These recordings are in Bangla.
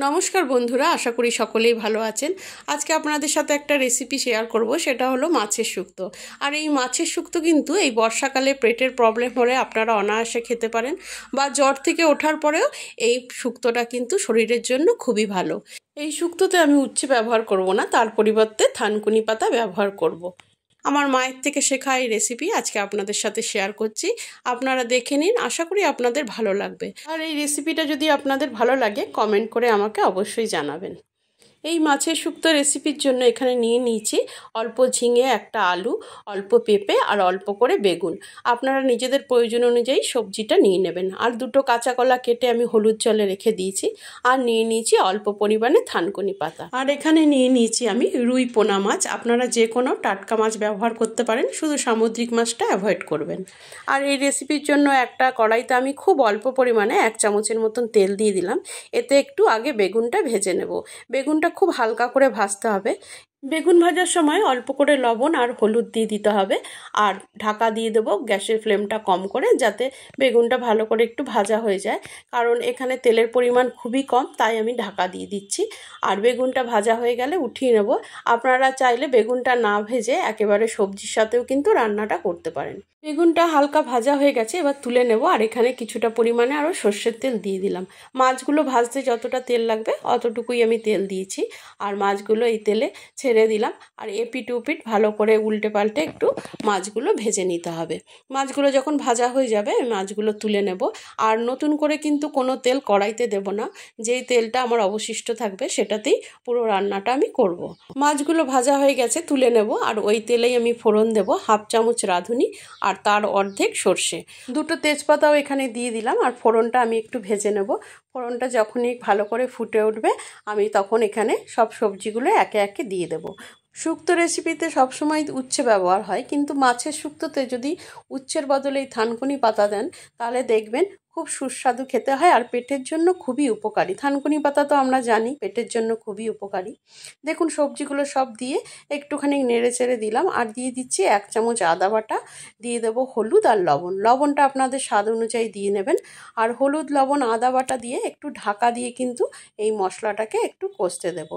নমস্কার বন্ধুরা, আশা করি সকলেই ভালো আছেন। আজকে আপনাদের সাথে একটা রেসিপি শেয়ার করব, সেটা হলো মাছের শুক্তো। আর এই মাছের শুক্তো কিন্তু এই বর্ষাকালে পেটের প্রবলেম হলে আপনারা অনায়াসে খেতে পারেন, বা জ্বর থেকে ওঠার পরেও এই শুক্তোটা কিন্তু শরীরের জন্য খুবই ভালো। এই শুক্তোতে আমি উচ্ছে ব্যবহার করব না, তার পরিবর্তে থানকুনি পাতা ব্যবহার করব। আমার মায়ের থেকে শেখা এই রেসিপি আজকে আপনাদের সাথে শেয়ার করছি। আপনারা দেখে নিন, আশা করি আপনাদের ভালো লাগবে। আর এই রেসিপিটা যদি আপনাদের ভালো লাগে কমেন্ট করে আমাকে অবশ্যই জানাবেন। এই মাছের শুক্তো রেসিপির জন্য এখানে নিয়ে নিয়েছি অল্প ঝিঙে, একটা আলু, অল্প পেঁপে আর অল্প করে বেগুন। আপনারা নিজেদের প্রয়োজন অনুযায়ী সবজিটা নিয়ে নেবেন। আর দুটো কাঁচা কলা কেটে আমি হলুদ জলে রেখে দিয়েছি। আর নিয়ে নিয়েছি অল্প পরিমাণে থানকুনি পাতা। আর এখানে নিয়ে নিয়েছি আমি রুই পোনা মাছ। আপনারা যে কোনো টাটকা মাছ ব্যবহার করতে পারেন, শুধু সামুদ্রিক মাছটা অ্যাভয়েড করবেন। আর এই রেসিপির জন্য একটা কড়াইতে আমি খুব অল্প পরিমাণে 1 চামচের মতন তেল দিয়ে দিলাম। এতে একটু আগে বেগুনটা ভেজে নেব। বেগুনটা খুব হালকা করে ভাজতে হবে। বেগুন ভাজার সময় অল্প করে লবণ আর হলুদ দিয়ে দিতে হবে। আর ঢাকা দিয়ে দেবো গ্যাসের ফ্লেমটা কম করে, যাতে বেগুনটা ভালো করে একটু ভাজা হয়ে যায়। কারণ এখানে তেলের পরিমাণ খুবই কম, তাই আমি ঢাকা দিয়ে দিচ্ছি। আর বেগুনটা ভাজা হয়ে গেলে উঠিয়ে নেব। আপনারা চাইলে বেগুনটা না ভেজে একেবারে সবজির সাথেও কিন্তু রান্নাটা করতে পারেন। বেগুনটা হালকা ভাজা হয়ে গেছে, এবার তুলে নেব। আর এখানে কিছুটা পরিমাণে আরও সর্ষের তেল দিয়ে দিলাম। মাছগুলো ভাজতে যতটা তেল লাগবে অতটুকুই আমি তেল দিয়েছি। আর মাছগুলো এই তেলে ছেড়ে দিলাম। আর এপিট উপিট ভালো করে উল্টে পাল্টে একটু মাছগুলো ভেজে নিতে হবে। মাছগুলো যখন ভাজা হয়ে যাবে মাছগুলো তুলে নেব। আর নতুন করে কিন্তু কোনো তেল কড়াইতে দেব না। যেই তেলটা আমার অবশিষ্ট থাকবে সেটাতেই পুরো রান্নাটা আমি করব। মাছগুলো ভাজা হয়ে গেছে, তুলে নেব। আর ওই তেলেই আমি ফোড়ন দেব 1/2 চামচ রাঁধুনি আর তার অর্ধেক সর্ষে। দুটো তেজপাতাও এখানে দিয়ে দিলাম। আর ফোড়নটা আমি একটু ভেজে নেব। ফোড়নটা যখনই ভালো করে ফুটে উঠবে আমি তখন এখানে সব সবজিগুলো একে একে দিয়ে দেব। শুক্তো রেসিপিতে সবসময় উচ্ছে ব্যবহার হয়, কিন্তু মাছের শুক্তোতে যদি উচ্ছের বদলে এই থানকুনি পাতা দেন তাহলে দেখবেন খুব সুস্বাদু খেতে হয়। আর পেটের জন্য খুবই উপকারী। থানকুনি পাতা তো আমরা জানি পেটের জন্য খুবই উপকারী। দেখুন সবজিগুলো সব দিয়ে একটুখানি নেড়ে চেড়ে দিলাম। আর দিয়ে দিচ্ছি 1 চামচ আদা বাটা, দিয়ে দেবো হলুদ আর লবণ। লবণটা আপনাদের স্বাদ অনুযায়ী দিয়ে নেবেন। আর হলুদ, লবণ, আদা বাটা দিয়ে একটু ঢাকা দিয়ে কিন্তু এই মশলাটাকে একটু কষতে দেব,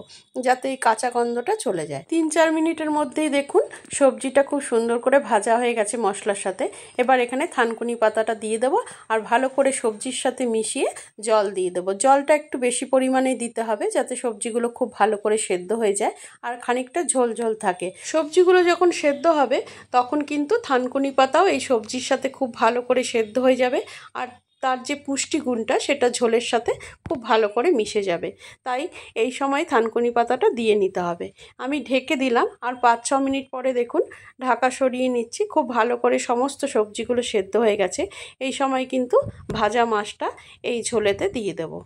যাতে এই কাঁচা গন্ধটা চলে যায়। 3-4 মিনিটের মধ্যেই দেখুন সবজিটা খুব সুন্দর করে ভাজা হয়ে গেছে মশলার সাথে। এবার এখানে থানকুনি পাতাটা দিয়ে দেবো আর ভালো করে সবজির সাথে মিশিয়ে জল দিয়ে দেবো। জলটা একটু বেশি পরিমাণে দিতে হবে, যাতে সবজিগুলো খুব ভালো করে সেদ্ধ হয়ে যায় আর খানিকটা ঝোল ঝোল থাকে। সবজিগুলো যখন সেদ্ধ হবে তখন কিন্তু থানকুনি পাতাও এই সবজির সাথে খুব ভালো করে সেদ্ধ হয়ে যাবে। আর তার যে পুষ্টিগুণটা সেটা ঝোলের সাথে খুব ভালো করে মিশে যাবে। তাই এই সময় থানকুনি পাতাটা দিয়ে নিতে হবে। আমি ঢেকে দিলাম। আর 5-6 মিনিট পরে দেখুন ঢাকা সরিয়ে নিচ্ছি। খুব ভালো করে সমস্ত সবজিগুলো সেদ্ধ হয়ে গেছে। এই সময় কিন্তু ভাজা মাছটা এই ঝোলেতে দিয়ে দেবো।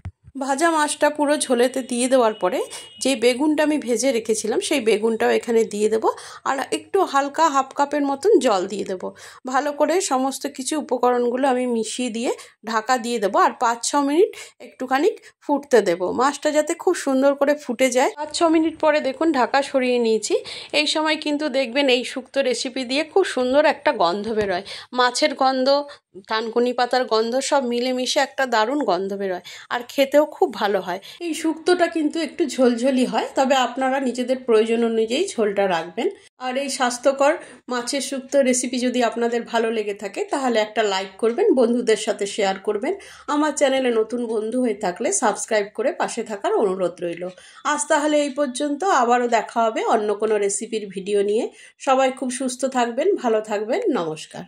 ভাজা মাছটা পুরো ঝোলেতে দিয়ে দেওয়ার পরে যে বেগুনটা আমি ভেজে রেখেছিলাম সেই বেগুনটাও এখানে দিয়ে দেবো। আর একটু হালকা 1/2 কাপের মতন জল দিয়ে দেবো। ভালো করে সমস্ত কিছু উপকরণগুলো আমি মিশিয়ে দিয়ে ঢাকা দিয়ে দেবো। আর 5-6 মিনিট একটুখানি ফুটতে দেবো, মাছটা যাতে খুব সুন্দর করে ফুটে যায়। 5-6 মিনিট পরে দেখুন ঢাকা সরিয়ে নিয়েছি। এই সময় কিন্তু দেখবেন এই শুক্তো রেসিপি দিয়ে খুব সুন্দর একটা গন্ধ বেরোয়। মাছের গন্ধ, থানকুনি পাতার গন্ধ সব মিলেমিশে একটা দারুণ গন্ধ বেরোয়। আর খেতেও খুব ভালো হয়। এই শুক্তোটা কিন্তু একটু ঝোলঝোলি হয়, তবে আপনারা নিজেদের প্রয়োজন অনুযায়ী ঝোলটা রাখবেন। আর এই স্বাস্থ্যকর মাছের শুক্তো রেসিপি যদি আপনাদের ভালো লেগে থাকে তাহলে একটা লাইক করবেন, বন্ধুদের সাথে শেয়ার করবেন। আমার চ্যানেলে নতুন বন্ধু হয়ে থাকলে সাবস্ক্রাইব করে পাশে থাকার অনুরোধ রইল। আজ তাহলে এই পর্যন্ত, আবারও দেখা হবে অন্য কোনো রেসিপির ভিডিও নিয়ে। সবাই খুব সুস্থ থাকবেন, ভালো থাকবেন। নমস্কার।